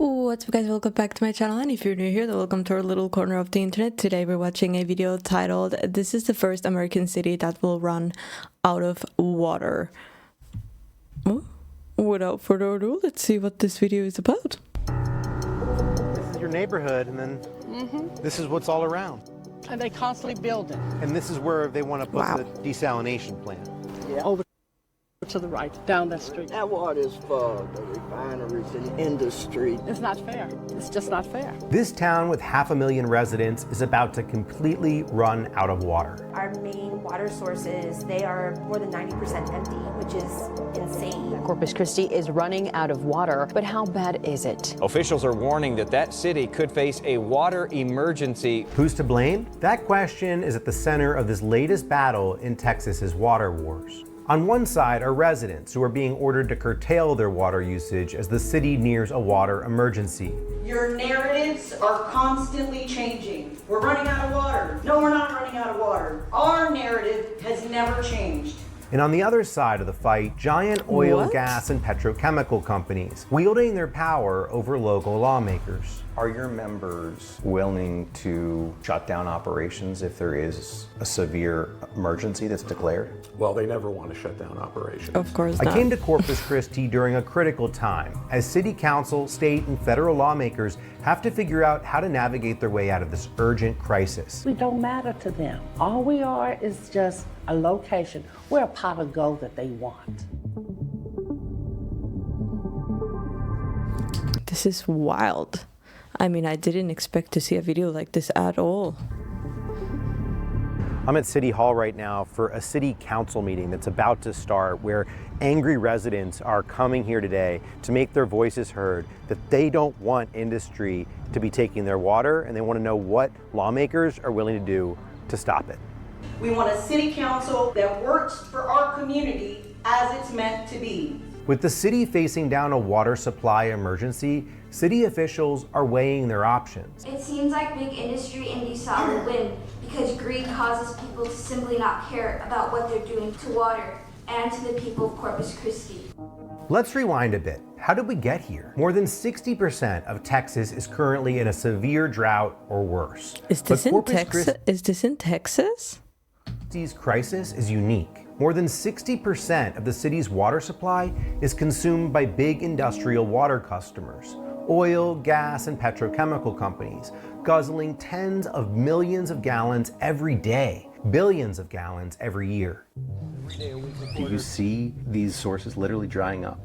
What's up guys, welcome back to my channel, and if you're new here, then welcome to our little corner of the internet. Today we're watching a video titled "This is the first American city that will run out of water." Without further ado, let's see what this video is about. This is your neighborhood, and then this is what's all around. And they constantly building. And this is where they want to put Wow. the desalination plant. Yeah. Over to the right, down that street. That water is for the refineries and industry. It's not fair. It's just not fair. This town with 500,000 residents is about to completely run out of water. Our main water sources, they are more than 90% empty, which is insane. Corpus Christi is running out of water, but how bad is it? Officials are warning that that city could face a water emergency. Who's to blame? That question is at the center of this latest battle in Texas's water wars. On one side are residents who are being ordered to curtail their water usage as the city nears a water emergency. Your narratives are constantly changing. We're running out of water. No, we're not running out of water. Our narrative has never changed. And on the other side of the fight, giant oil, What? gas, and petrochemical companies wielding their power over local lawmakers. Are your members willing to shut down operations if there is a severe emergency that's declared? Well, they never want to shut down operations. Of course I not. came to Corpus Christi during a critical time as city council, state, and federal lawmakers have to figure out how to navigate their way out of this urgent crisis. We don't matter to them. All we are is just a location. We're a pot of gold that they want. This is wild. I mean, I didn't expect to see a video like this at all. I'm at City Hall right now for a city council meeting that's about to start, where angry residents are coming here today to make their voices heard that they don't want industry to be taking their water, and they want to know what lawmakers are willing to do to stop it. We want a city council that works for our community as it's meant to be. With the city facing down a water supply emergency, city officials are weighing their options. It seems like big industry and desal will win because greed causes people to simply not care about what they're doing to water and to the people of Corpus Christi. Let's rewind a bit. How did we get here? More than 60% of Texas is currently in a severe drought or worse. Is this in Texas? Is this in Texas? Christi's crisis is unique. More than 60% of the city's water supply is consumed by big industrial water customers, oil, gas, and petrochemical companies, guzzling tens of millions of gallons every day, billions of gallons every year. Do you see these sources literally drying up?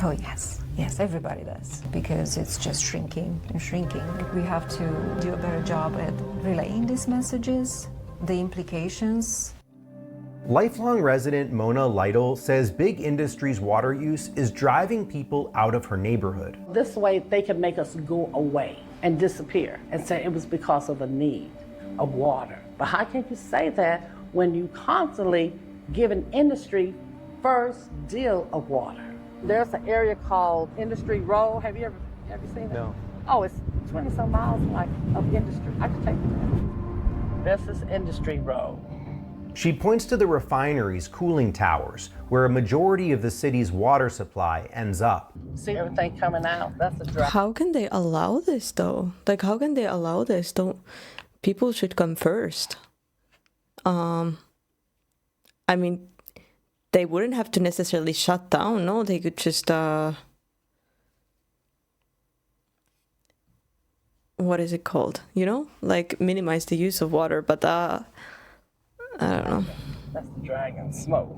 Oh yes, yes, everybody does, because it's just shrinking and shrinking. We have to do a better job at relaying these messages, the implications. Lifelong resident Mona Lytle says big industry's water use is driving people out of her neighborhood. This way they can make us go away and disappear and say it was because of a need of water. But how can you say that when you constantly give an industry first deal of water? There's an area called Industry Road. Have you seen that? No. Oh, it's 20-some miles like of industry. I can take you there. This is Industry Road. She points to the refinery's cooling towers, where a majority of the city's water supply ends up. See everything coming out? That's a drought. How can they allow this though? Like, how can they allow this? Don't people should come first? I mean, they wouldn't have to necessarily shut down. No, they could just what is it called? You know, like minimize the use of water. But I don't know. That's the dragon smoke.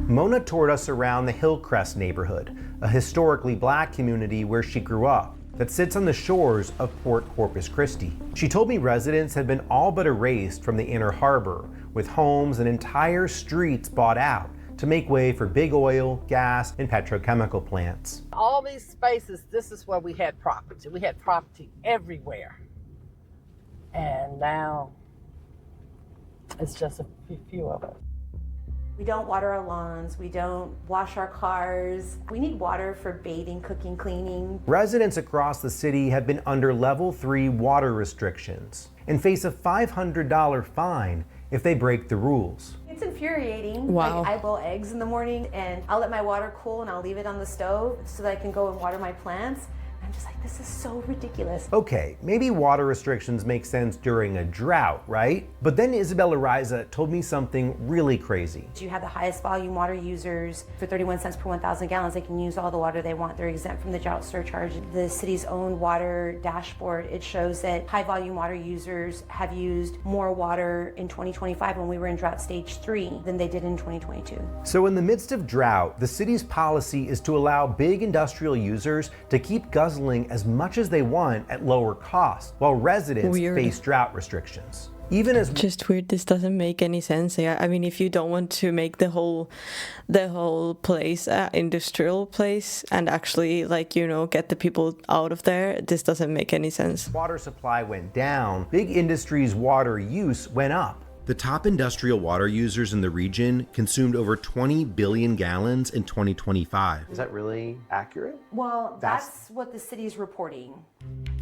Mona toured us around the Hillcrest neighborhood, a historically black community where she grew up, that sits on the shores of Port Corpus Christi. She told me residents had been all but erased from the inner harbor, with homes and entire streets bought out to make way for big oil, gas, and petrochemical plants. All these spaces, this is where we had property. We had property everywhere. And now it's just a few of us. We don't water our lawns, we don't wash our cars. We need water for bathing, cooking, cleaning. Residents across the city have been under level 3 water restrictions and face a $500 fine if they break the rules. It's infuriating. Wow. Like, I boil eggs in the morning and I'll let my water cool and I'll leave it on the stove so that I can go and water my plants. I'm just like, this is so ridiculous. Okay, maybe water restrictions make sense during a drought, right? But then Isabella Riza told me something really crazy. You have the highest volume water users. For 31 cents per 1,000 gallons, they can use all the water they want. They're exempt from the drought surcharge. The city's own water dashboard, it shows that high volume water users have used more water in 2025 when we were in drought stage 3 than they did in 2022. So in the midst of drought, the city's policy is to allow big industrial users to keep guzzling as much as they want at lower cost, while residents face drought restrictions. Even as just weird, this doesn't make any sense. Yeah, I mean, if you don't want to make the whole place an industrial place and actually, like, you know, get the people out of there, this doesn't make any sense. Water supply went down, big industry's water use went up. The top industrial water users in the region consumed over 20 billion gallons in 2025. Is that really accurate? Well, that's what the city's reporting.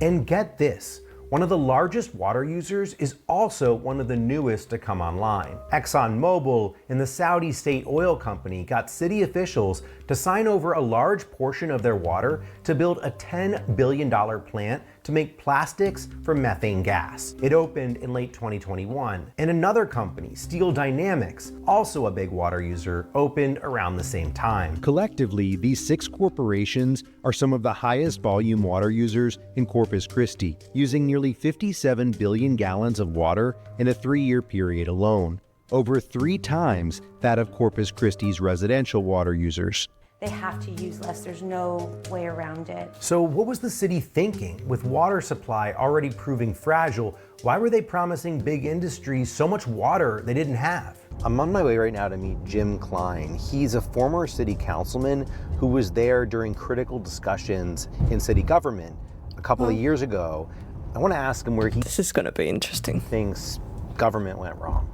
And get this, one of the largest water users is also one of the newest to come online. ExxonMobil and the Saudi state oil company got city officials to sign over a large portion of their water to build a $10 billion plant to make plastics from methane gas. It opened in late 2021. And another company, Steel Dynamics, also a big water user, opened around the same time. Collectively, these 6 corporations are some of the highest volume water users in Corpus Christi, using nearly 57 billion gallons of water in a 3-year period alone, over 3 times that of Corpus Christi's residential water users. They have to use less. There's no way around it. So what was the city thinking? With water supply already proving fragile, why were they promising big industries so much water they didn't have? I'm on my way right now to meet Jim Klein. He's a former city councilman who was there during critical discussions in city government a couple of years ago. I want to ask him where this is going to be interesting. Thinks government went wrong.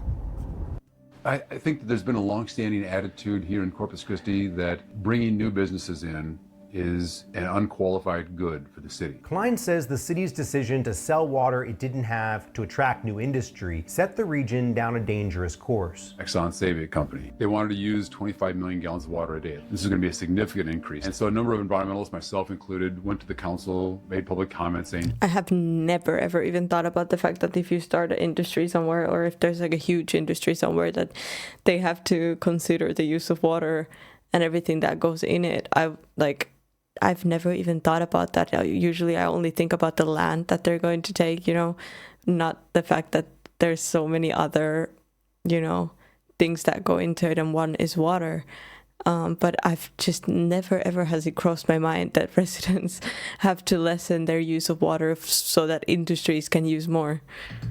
I think that there's been a long-standing attitude here in Corpus Christi that bringing new businesses in is an unqualified good for the city. Klein says the city's decision to sell water it didn't have to attract new industry set the region down a dangerous course. Exxon Sabic company, they wanted to use 25 million gallons of water a day. This is going to be a significant increase. And so a number of environmentalists, myself included, went to the council, made public comments saying, I have never ever even thought about the fact that if you start an industry somewhere, or if there's like a huge industry somewhere, that they have to consider the use of water and everything that goes in it. I've never even thought about that. Usually I only think about the land that they're going to take, you know, not the fact that there's so many other, you know, things that go into it, and one is water. But I've just never ever has it crossed my mind that residents have to lessen their use of water so that industries can use more.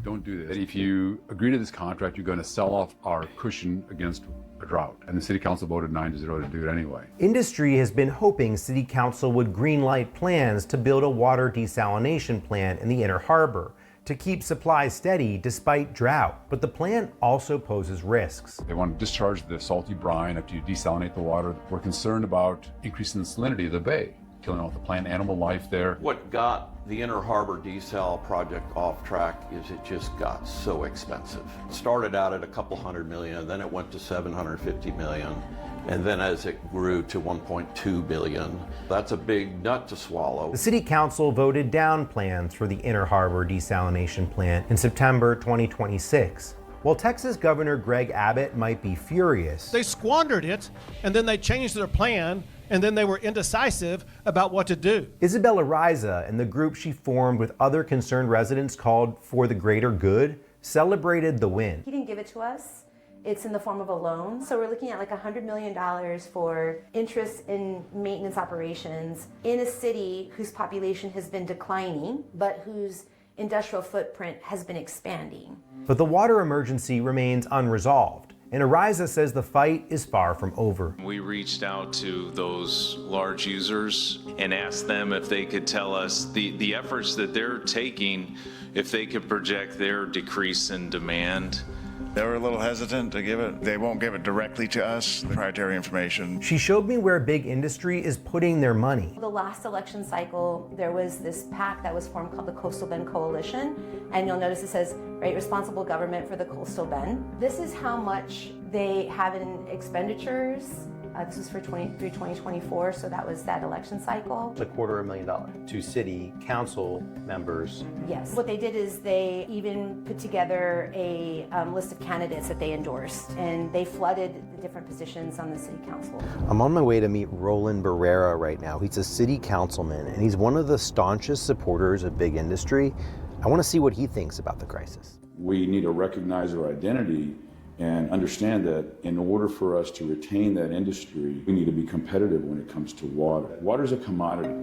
Don't do this. If you agree to this contract, you're going to sell off our cushion against a drought. And the city council voted 9-0 to do it anyway. Industry has been hoping city council would greenlight plans to build a water desalination plant in the Inner Harbor to keep supplies steady despite drought. But the plant also poses risks. They want to discharge the salty brine after you desalinate the water. We're concerned about increasing the salinity of the bay, killing off the plant animal life there. What got the Inner Harbor desal project off track is it just got so expensive. It started out at a couple $100 million, then it went to $750 million, and then as it grew to $1.2 billion. That's a big nut to swallow. The city council voted down plans for the Inner Harbor desalination plant in September 2026. While Texas Governor Greg Abbott might be furious, they squandered it, and then they changed their plan, and then they were indecisive about what to do. Isabella Riza and the group she formed with other concerned residents called For the Greater Good celebrated the win. He didn't give it to us. It's in the form of a loan. So we're looking at like $100 million for interest in maintenance operations in a city whose population has been declining, but whose industrial footprint has been expanding. But the water emergency remains unresolved, and Ariza says the fight is far from over. We reached out to those large users and asked them if they could tell us the efforts that they're taking, if they could project their decrease in demand. They were a little hesitant to give it. They won't give it directly to us, proprietary information. She showed me where big industry is putting their money. The last election cycle, there was this PAC that was formed called the Coastal Bend Coalition, and you'll notice it says, right, responsible government for the Coastal Bend. This is how much they have in expenditures This was for through 2024, so that was that election cycle. It's $250,000 to city council members. Yes. What they did is they even put together a list of candidates that they endorsed, and they flooded the different positions on the city council. I'm on my way to meet Roland Barrera right now. He's a city councilman, and he's one of the staunchest supporters of big industry. I want to see what he thinks about the crisis. We need to recognize our identity and understand that in order for us to retain that industry, we need to be competitive when it comes to water. Water is a commodity.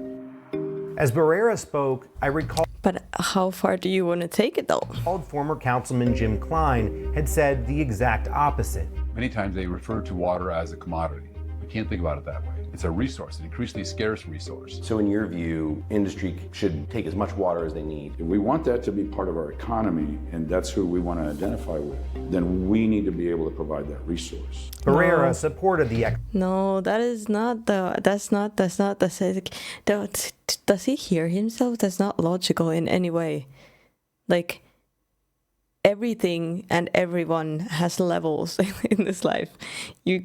As Barrera spoke, I recall. But how far do you want to take it though? Former Councilman Jim Klein had said the exact opposite. Many times they refer to water as a commodity. We can't think about it that way. It's a resource, an increasingly scarce resource. So in your view, industry should take as much water as they need? If we want that to be part of our economy, and that's who we want to identify with, then we need to be able to provide that resource. Barrera supported the. No, that is not the. Does he hear himself? That's not logical in any way. Like, everything and everyone has levels in this life. You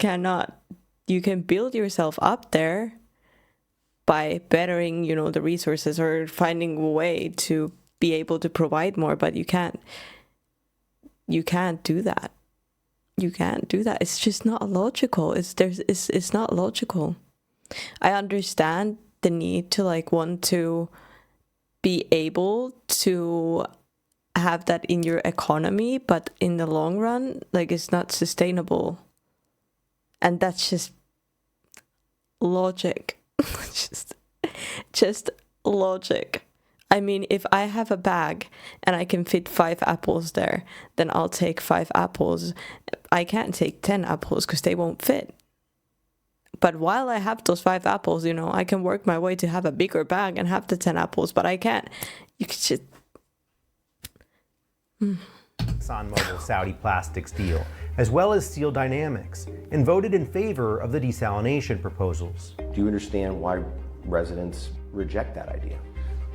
can build yourself up there by bettering, the resources or finding a way to be able to provide more, but you can't do that. You can't do that. It's just not logical. It's not logical. I understand the need to want to be able to have that in your economy, but in the long run, it's not sustainable. And that's just logic. just logic. I mean, if I have a bag and I can fit 5 apples there, then I'll take 5 apples. I can't take 10 apples because they won't fit. But while I have those 5 apples, I can work my way to have a bigger bag and have the 10 apples, but I can't. You could just... ExxonMobil Saudi Plastics deal, as well as Steel Dynamics, and voted in favor of the desalination proposals. Do you understand why residents reject that idea?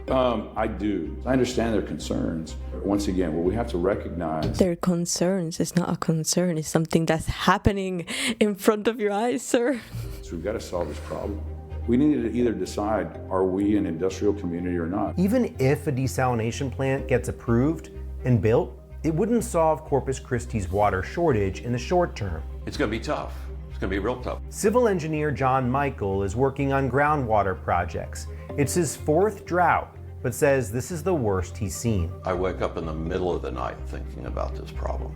I do. I understand their concerns. Once again, what we have to recognize... Their concerns is not a concern. It's something that's happening in front of your eyes, sir. So we've got to solve this problem. We need to either decide, are we an industrial community or not? Even if a desalination plant gets approved and built, it wouldn't solve Corpus Christi's water shortage in the short term. It's going to be tough. It's going to be real tough. Civil engineer John Michael is working on groundwater projects. It's his 4th drought, but says this is the worst he's seen. I wake up in the middle of the night thinking about this problem,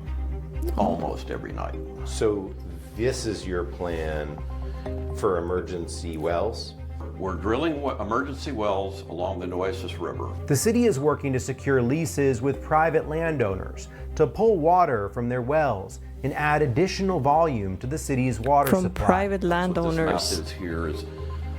almost every night. So this is your plan for emergency wells? We're drilling emergency wells along the Nueces River. The city is working to secure leases with private landowners to pull water from their wells and add additional volume to the city's water supply. From private landowners. What this map is here is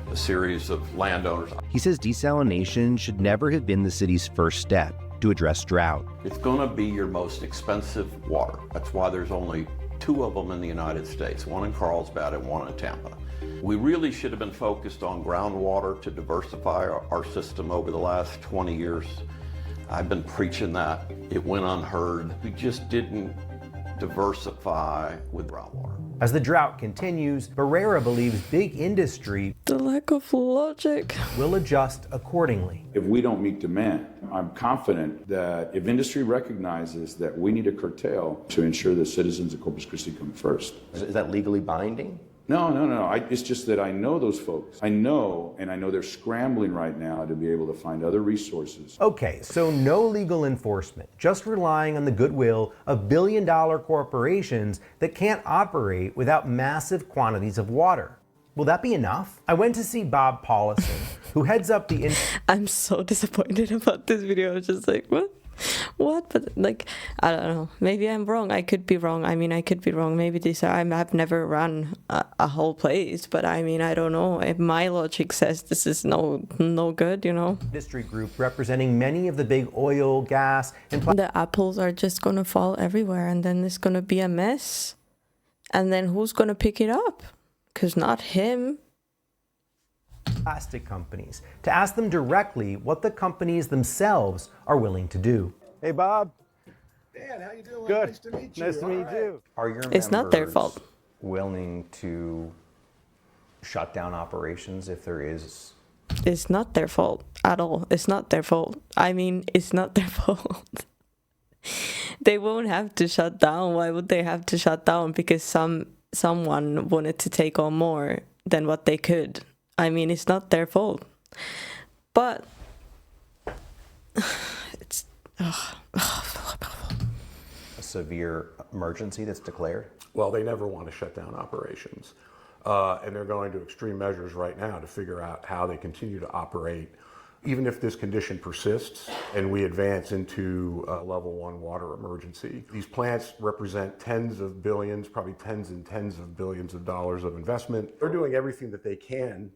a series of landowners. He says desalination should never have been the city's first step to address drought. It's going to be your most expensive water. That's why there's only 2 of them in the United States, one in Carlsbad and one in Tampa. We really should have been focused on groundwater to diversify our system over the last 20 years. I've been preaching that. It went unheard. We just didn't diversify with groundwater. As the drought continues, Barrera believes big industry, the lack of logic, will adjust accordingly. If we don't meet demand, I'm confident that if industry recognizes that we need to curtail to ensure that citizens of Corpus Christi come first. Is that legally binding? No. It's just that I know those folks. I know they're scrambling right now to be able to find other resources. Okay, so no legal enforcement, just relying on the goodwill of billion-dollar corporations that can't operate without massive quantities of water. Will that be enough? I went to see Bob Paulison, who heads up the... I'm so disappointed about this video. I was just like, what? But I don't know. Maybe I'm wrong. I could be wrong. I could be wrong. Maybe I've never run a whole place, but I don't know. If my logic says this is no good, Industry group representing many of the big oil, gas, and... The apples are just gonna fall everywhere, and then it's gonna be a mess. And then who's gonna pick it up? Because not him. Plastic companies to ask them directly what the companies themselves are willing to do. Hey, Bob. Dan, how you doing? Good. Nice to meet you. Nice to meet you. Are your It's not their fault. willing to shut down operations if there is? It's not their fault at all. It's not their fault. I mean, it's not their fault. They won't have to shut down. Why would they have to shut down? Because someone wanted to take on more than what they could. I mean, it's not their fault. But it's A severe emergency that's declared? Well, they never want to shut down operations. And they're going to extreme measures right now to figure out how they continue to operate, even if this condition persists and we advance into a level 1 water emergency. These plants represent tens of billions, probably tens and tens of billions of dollars of investment. They're doing everything that they can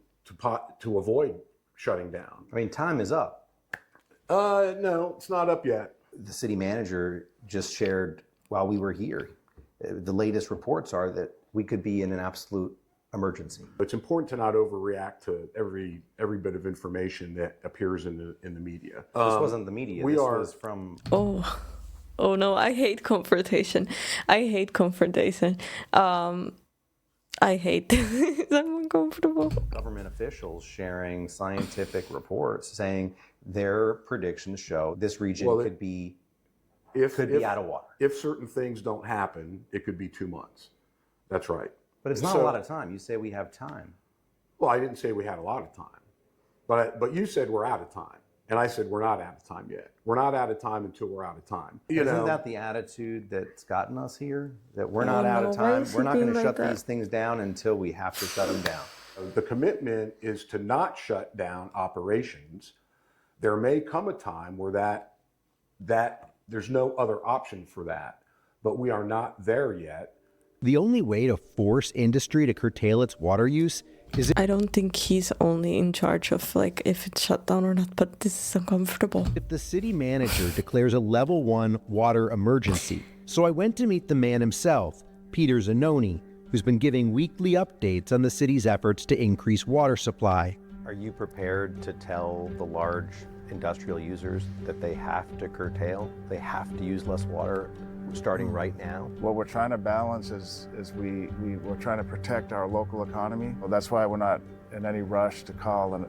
to avoid shutting down. I mean, time is up. No, it's not up yet. The city manager just shared while we were here, the latest reports are that we could be in an absolute emergency. It's important to not overreact to every bit of information that appears in the media. This wasn't the media. This was from. Oh no! I hate confrontation. I hate I'm uncomfortable. Government officials sharing scientific reports saying their predictions show this region could be out of water. If certain things don't happen, it could be 2 months. That's right. But it's not a lot of time. You say we have time. Well, I didn't say we had a lot of time, but you said we're out of time, and I said we're not out of time yet. We're not out of time until we're out of time. Isn't that the attitude that's gotten us here? That we're not out of time. We're not going to shut these things down until we have to shut them down. The commitment is to not shut down operations. There may come a time where that there's no other option for that, but we are not there yet. The only way to force industry to curtail its water use is I don't think he's only in charge of like if it's shut down or not, but this is uncomfortable. if the city manager declares a level 1 water emergency. So I went to meet the man himself, Peter Zanoni, who's been giving weekly updates on the city's efforts to increase water supply. Are you prepared to tell the large industrial users that they have to curtail? They have to use less water starting right now? What we're trying to balance is we're trying to protect our local economy. Well, that's why we're not in any rush to call an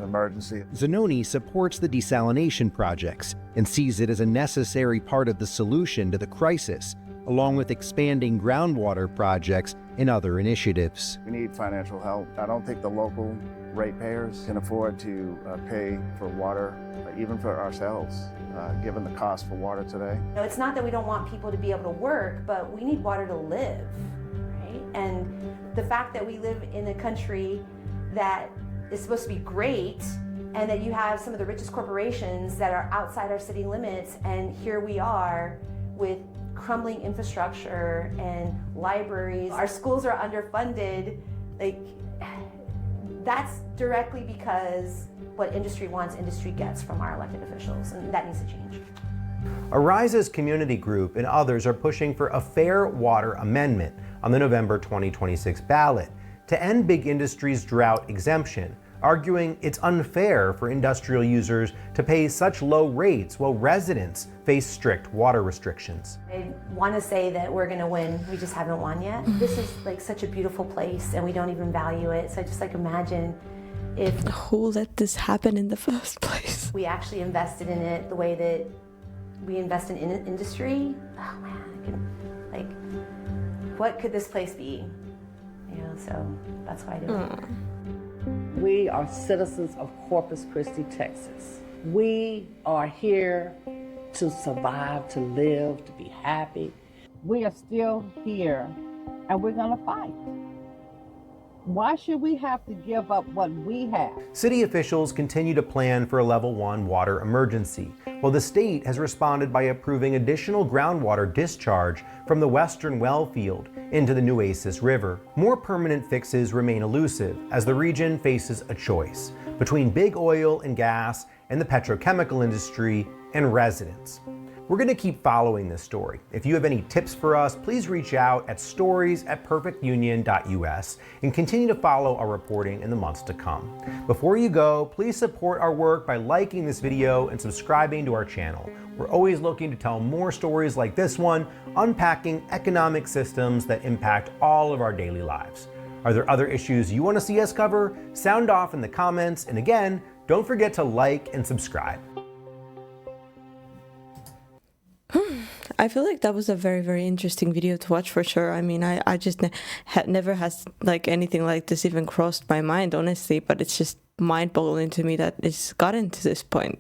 emergency. Zanoni supports the desalination projects and sees it as a necessary part of the solution to the crisis, along with expanding groundwater projects and other initiatives. We need financial help. I don't think the local ratepayers can afford to pay for water, even for ourselves, given the cost for water today. No, it's not that we don't want people to be able to work, but we need water to live, right? And the fact that we live in a country that is supposed to be great, and that you have some of the richest corporations that are outside our city limits, and here we are with crumbling infrastructure and libraries. Our schools are underfunded. Like, that's directly because what industry wants, industry gets from our elected officials, and that needs to change. Arise's community group and others are pushing for a fair water amendment on the November 2026 ballot to end big industry's drought exemption, arguing it's unfair for industrial users to pay such low rates while residents face strict water restrictions. I want to say that we're going to win. We just haven't won yet. This is like such a beautiful place, and we don't even value it. So I just like imagine if who let this happen in the first place? We actually invested in it the way that we invest in industry. Oh man, what could this place be? You know, so that's why I do it. We are citizens of Corpus Christi, Texas. We are here to survive, to live, to be happy. We are still here, and we're gonna fight. Why should we have to give up what we have? City officials continue to plan for a level 1 water emergency, while the state has responded by approving additional groundwater discharge from the western well field into the Nueces River. More permanent fixes remain elusive as the region faces a choice between big oil and gas and the petrochemical industry and residents. We're going to keep following this story. If you have any tips for us, please reach out at stories@perfectunion.us and continue to follow our reporting in the months to come. Before you go, please support our work by liking this video and subscribing to our channel. We're always looking to tell more stories like this one, unpacking economic systems that impact all of our daily lives. Are there other issues you want to see us cover? Sound off in the comments, and again, don't forget to like and subscribe. I feel like that was a very, very interesting video to watch for sure. I mean, I just never has like anything like this even crossed my mind, honestly, but it's just mind-boggling to me that it's gotten to this point.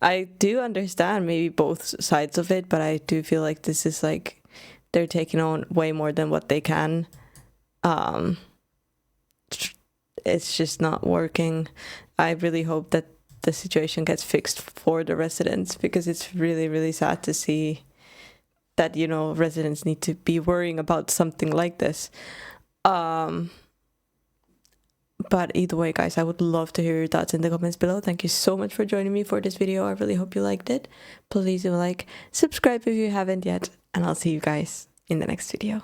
I do understand maybe both sides of it, but I do feel like this is like they're taking on way more than what they can. It's just not working. I really hope that the situation gets fixed for the residents, because it's really, really sad to see that, you know, residents need to be worrying about something like this. But either way, guys, I would love to hear your thoughts in the comments below. Thank you so much for joining me for this video. I really hope you liked it. Please do like, subscribe if you haven't yet, and I'll see you guys in the next video.